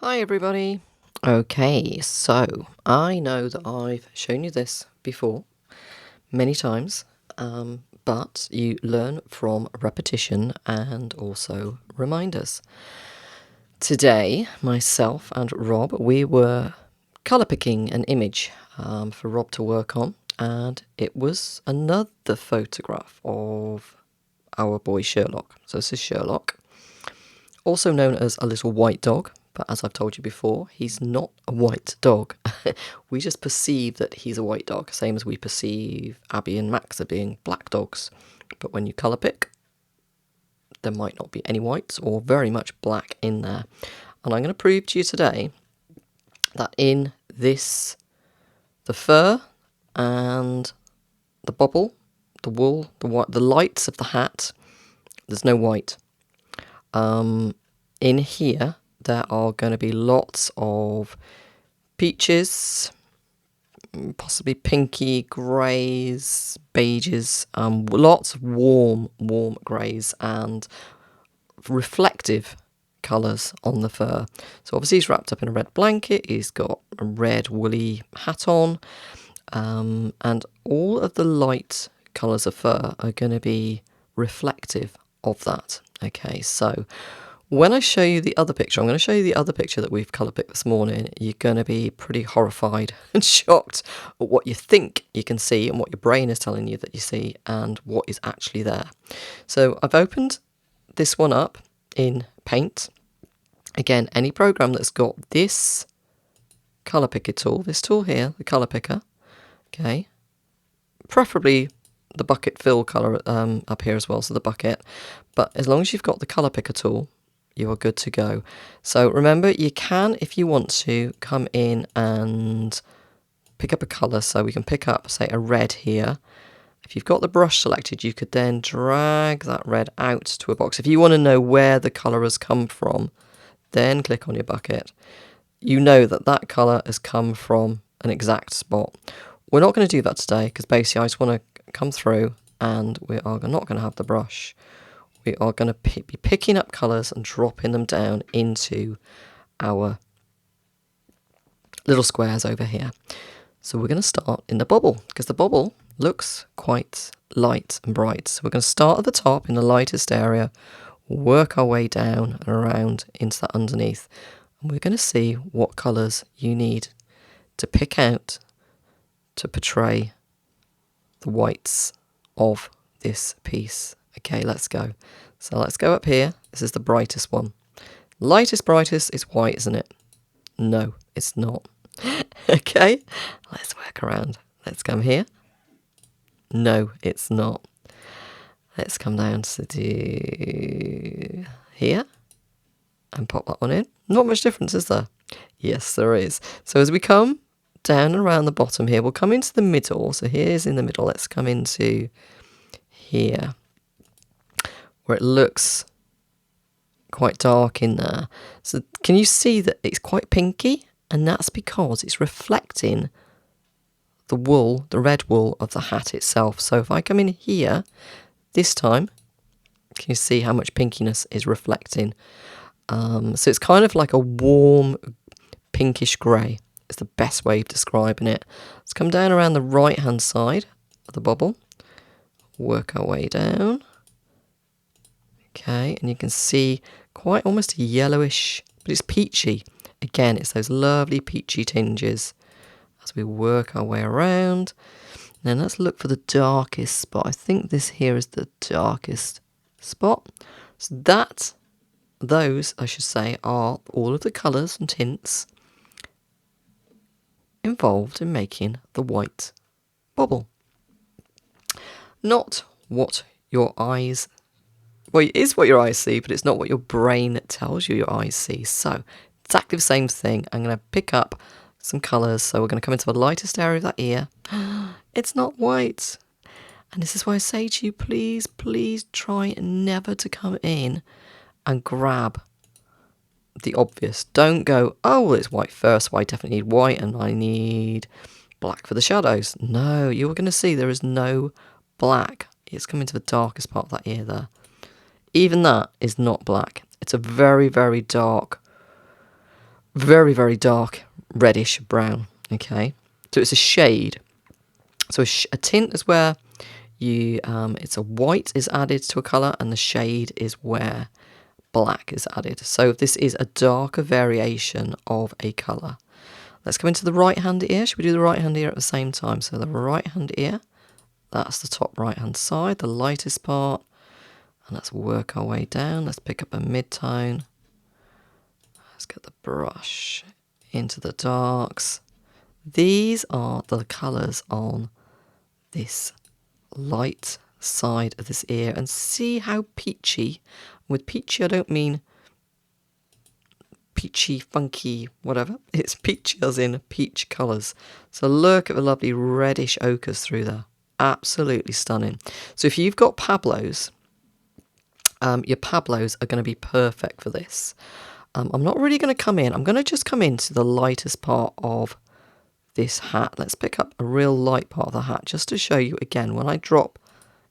Hi everybody. Okay, so I know that I've shown you this before many times, but you learn from repetition and also reminders. Today, myself and Rob, we were colour picking an image for Rob to work on, and it was another photograph of our boy Sherlock. So this is Sherlock, also known as a little white dog, but as I've told you before, he's not a white dog. We just perceive that he's a white dog, same as we perceive Abby and Max as being black dogs. But when you colour pick, there might not be any whites or very much black in there. And I'm going to prove to you today that in this, the fur and the bobble, the wool, the white, the lights of the hat, there's no white. In here, there are going to be lots of peaches, possibly pinky greys, beiges, lots of warm greys and reflective colours on the fur. So obviously he's wrapped up in a red blanket, he's got a red woolly hat on, and all of the light colours of fur are going to be reflective of that. Okay, so when I show you the other picture, I'm going to show you the other picture that we've colour picked this morning. You're going to be pretty horrified and shocked at what you think you can see and what your brain is telling you that you see and what is actually there. So I've opened this one up in Paint. Again, any program that's got this colour picker tool, this tool here, the colour picker, okay, preferably the bucket fill colour up here as well, so the bucket, but as long as you've got the colour picker tool, you are good to go. So remember, you can, if you want to, come in and pick up a colour. So we can pick up, say, a red here. If you've got the brush selected, you could then drag that red out to a box. If you want to know where the colour has come from, then click on your bucket. You know that that colour has come from an exact spot. We're not going to do that today because basically I just want to come through and we are not going to have the brush. We are going to be picking up colours and dropping them down into our little squares over here. So we're going to start in the bobble because the bobble looks quite light and bright. So we're going to start at the top in the lightest area, work our way down and around into that underneath. And we're going to see what colours you need to pick out to portray the whites of this piece. Okay, let's go. So let's go up here. This is the brightest one. Brightest is white, isn't it? No, it's not. Okay, let's work around. Let's come here. No, it's not. Let's come down to here and pop that one in. Not much difference, is there? Yes, there is. So as we come down and around the bottom here, we'll come into the middle. So here's in the middle. Let's come into here, where it looks quite dark in there. So can you see that it's quite pinky? And that's because it's reflecting the wool, the red wool of the hat itself. So if I come in here, this time, can you see how much pinkiness is reflecting? So it's kind of like a warm pinkish grey. It's the best way of describing it. Let's come down around the right hand side of the bobble. Work our way down. Okay, and you can see quite almost a yellowish, but it's peachy. Again, it's those lovely peachy tinges as we work our way around. Now let's look for the darkest spot. I think this here is the darkest spot. So those, I should say, are all of the colours and tints involved in making the white bobble. Not what your eyes, well, it is what your eyes see, but it's not what your brain tells you your eyes see. So exactly the same thing. I'm going to pick up some colours. So we're going to come into the lightest area of that ear. It's not white. And this is why I say to you, please, please try never to come in and grab the obvious. Don't go, oh, well, it's white first, so I definitely need white and I need black for the shadows. No, you're going to see there is no black. It's coming to the darkest part of that ear there. Even that is not black. It's a very, very dark very, very dark reddish brown. Okay, so it's a shade. So a tint is where it's a white is added to a colour, and the shade is where black is added. So this is a darker variation of a colour. Let's go into the right hand ear. Should we do the right hand ear at the same time? So the right hand ear, that's the top right hand side, the lightest part. And let's work our way down. Let's pick up a mid-tone. Let's get the brush into the darks. These are the colours on this light side of this ear. And see how peachy. With peachy, I don't mean peachy, funky, whatever. It's peachy as in peach colours. So look at the lovely reddish ochres through there. Absolutely stunning. So if you've got Pablos, your Pablos are going to be perfect for this. I'm not really going to come in. I'm going to just come into the lightest part of this hat. Let's pick up a real light part of the hat just to show you again. When I drop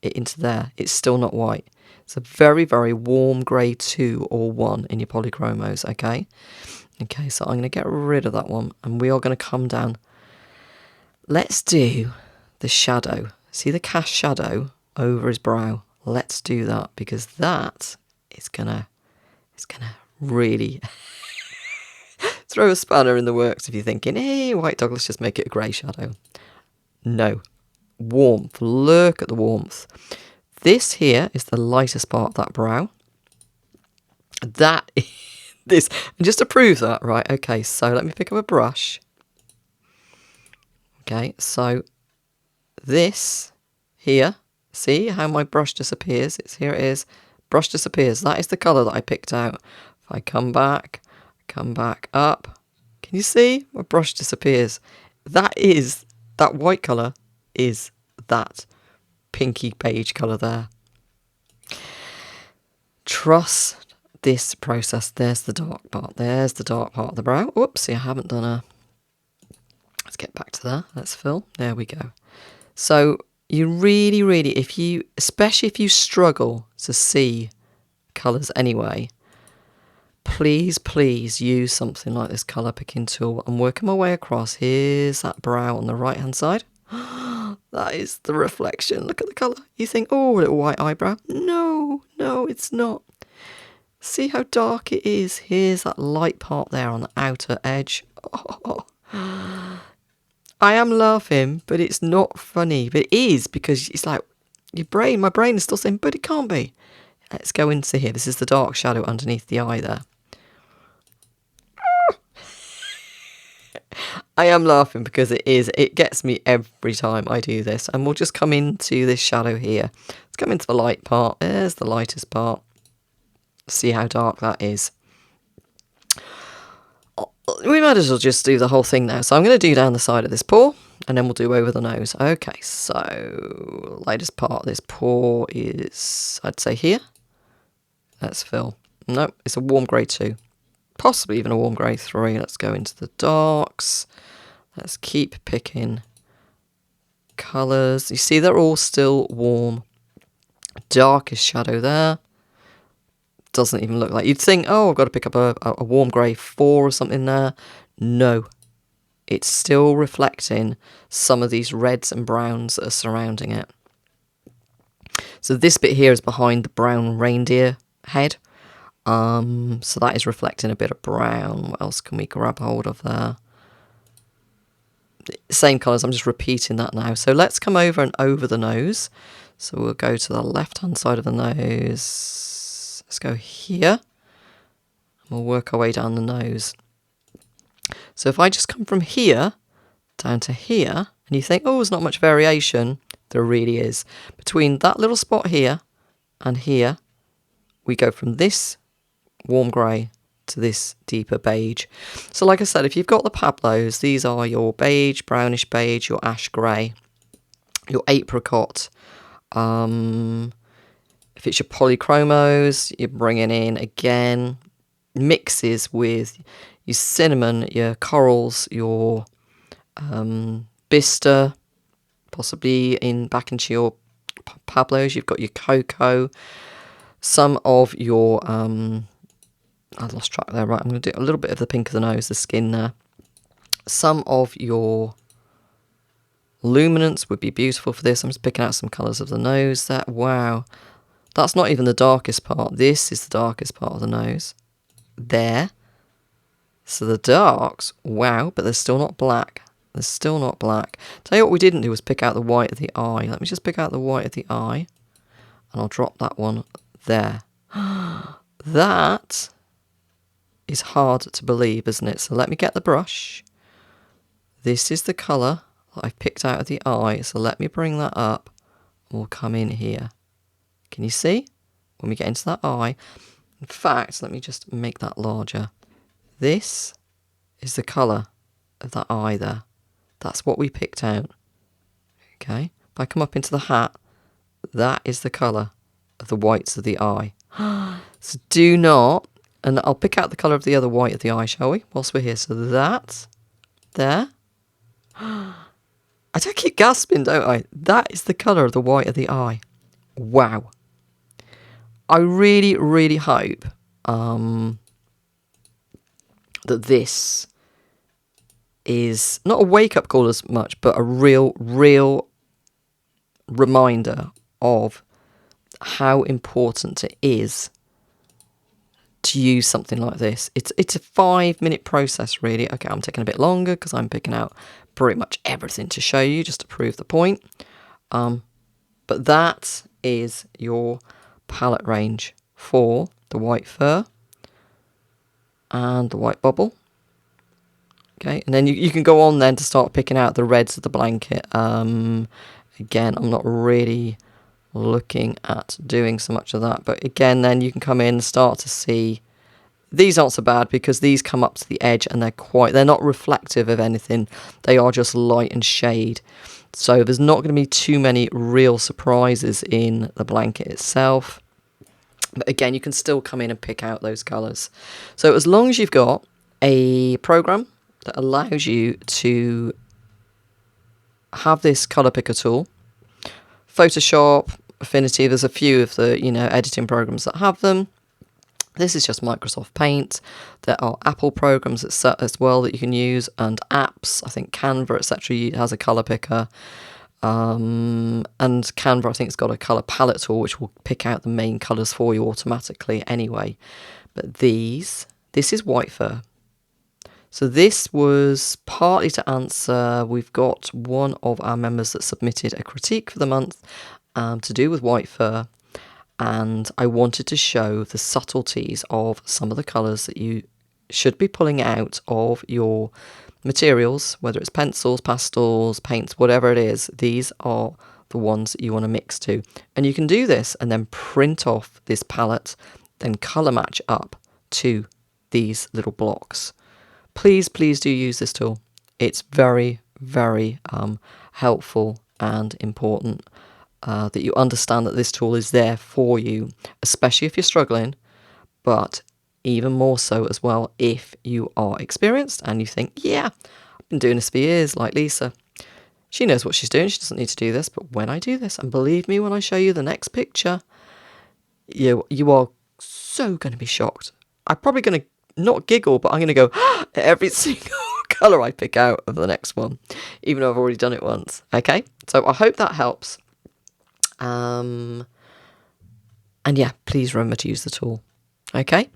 it into there, it's still not white. It's a very, very warm grey 2 or 1 in your polychromos, okay? Okay, so I'm going to get rid of that one, and we are going to come down. Let's do the shadow. See the cast shadow over his brow? Let's do that, because that is gonna really throw a spanner in the works if you're thinking, hey, White Dog, let's just make it a grey shadow. No. Warmth. Look at the warmth. This here is the lightest part of that brow. That is this. And just to prove that, right, okay, so let me pick up a brush. Okay, so this here, see how my brush disappears? Here it is. Brush disappears. That is the colour that I picked out. If I come back up, can you see? My brush disappears. That white colour is that pinky beige colour there. Trust this process. There's the dark part. There's the dark part of the brow. Oopsie, I haven't done a... Let's get back to that. Let's fill. There we go. So you really, really, especially if you struggle to see colours anyway, please use something like this colour picking tool. I'm working my way across. Here's that brow on the right hand side. That is the reflection. Look at the colour. You think, oh, a little white eyebrow. No, it's not. See how dark it is. Here's that light part there on the outer edge. Oh. I am laughing, but it's not funny. But it is, because it's like my brain is still saying, but it can't be. Let's go into here. This is the dark shadow underneath the eye there. I am laughing because it gets me every time I do this. And we'll just come into this shadow here. Let's come into the light part. There's the lightest part. See how dark that is. We might as well just do the whole thing now. So I'm going to do down the side of this paw, and then we'll do over the nose. Okay, so lightest part of this paw is, I'd say, here. Let's fill. Nope, it's a warm grey 2. Possibly even a warm grey 3. Let's go into the darks. Let's keep picking colours. You see, they're all still warm. Darkest shadow there. Doesn't even look like... You'd think, oh, I've got to pick up a warm grey 4 or something there. No. It's still reflecting some of these reds and browns that are surrounding it. So this bit here is behind the brown reindeer head. So that is reflecting a bit of brown. What else can we grab hold of there? Same colours, I'm just repeating that now. So let's come over and over the nose. So we'll go to the left-hand side of the nose. Let's go here. We'll work our way down the nose. So if I just come from here down to here, and you think, oh, there's not much variation, there really is. Between that little spot here and here, we go from this warm grey to this deeper beige. So like I said, if you've got the Pablos, these are your beige, brownish beige, your ash grey, your apricot. If it's your polychromos, you're bringing in, again, mixes with your cinnamon, your corals, your bister, possibly back into your Pablos. You've got your cocoa, some of your I lost track there. Right, I'm going to do a little bit of the pink of the nose, the skin there. Some of your luminance would be beautiful for this. I'm just picking out some colours of the nose there. Wow. That's not even the darkest part. This is the darkest part of the nose. There. So the darks, wow, but they're still not black. They're still not black. Tell you what we didn't do was pick out the white of the eye. Let me just pick out the white of the eye. And I'll drop that one there. That is hard to believe, isn't it? So let me get the brush. This is the colour that I've picked out of the eye. So let me bring that up. And we'll come in here. Can you see? When we get into that eye. In fact, let me just make that larger. This is the colour of that eye there. That's what we picked out. Okay. If I come up into the hat, that is the colour of the whites of the eye. So do not, and I'll pick out the colour of the other white of the eye, shall we? Whilst we're here. So that, there. I don't keep gasping, don't I? That is the colour of the white of the eye. Wow. I really, really hope that this is not a wake-up call as much, but a real reminder of how important it is to use something like this. It's a 5-minute process, really. Okay, I'm taking a bit longer because I'm picking out pretty much everything to show you, just to prove the point. But that is your palette range for the white fur and the white bubble. Okay, and then you can go on then to start picking out the reds of the blanket. Again, I'm not really looking at doing so much of that, but again, then you can come in and start to see these aren't so bad because these come up to the edge and they're not reflective of anything. They are just light and shade. So there's not going to be too many real surprises in the blanket itself. But again, you can still come in and pick out those colours. So as long as you've got a program that allows you to have this colour picker tool, Photoshop, Affinity, there's a few of the editing programs that have them. This is just Microsoft Paint. There are Apple programs as well that you can use, and apps. I think Canva, etc. has a colour picker. And Canva, I think, has got a colour palette tool which will pick out the main colours for you automatically anyway. But this is white fur. So this was partly to answer, we've got one of our members that submitted a critique for the month to do with white fur. And I wanted to show the subtleties of some of the colours that you should be pulling out of your materials, whether it's pencils, pastels, paints, whatever it is. These are the ones that you want to mix to. And you can do this and then print off this palette, then colour match up to these little blocks. Please do use this tool. It's very, very helpful and important. That you understand that this tool is there for you, especially if you're struggling, but even more so as well if you are experienced and you think, yeah, I've been doing this for years, like Lisa. She knows what she's doing. She doesn't need to do this. But when I do this, and believe me, when I show you the next picture, you are so going to be shocked. I'm probably going to not giggle, but I'm going to go at every single colour I pick out of the next one, even though I've already done it once. Okay, so I hope that helps. And yeah, please remember to use the tool. Okay.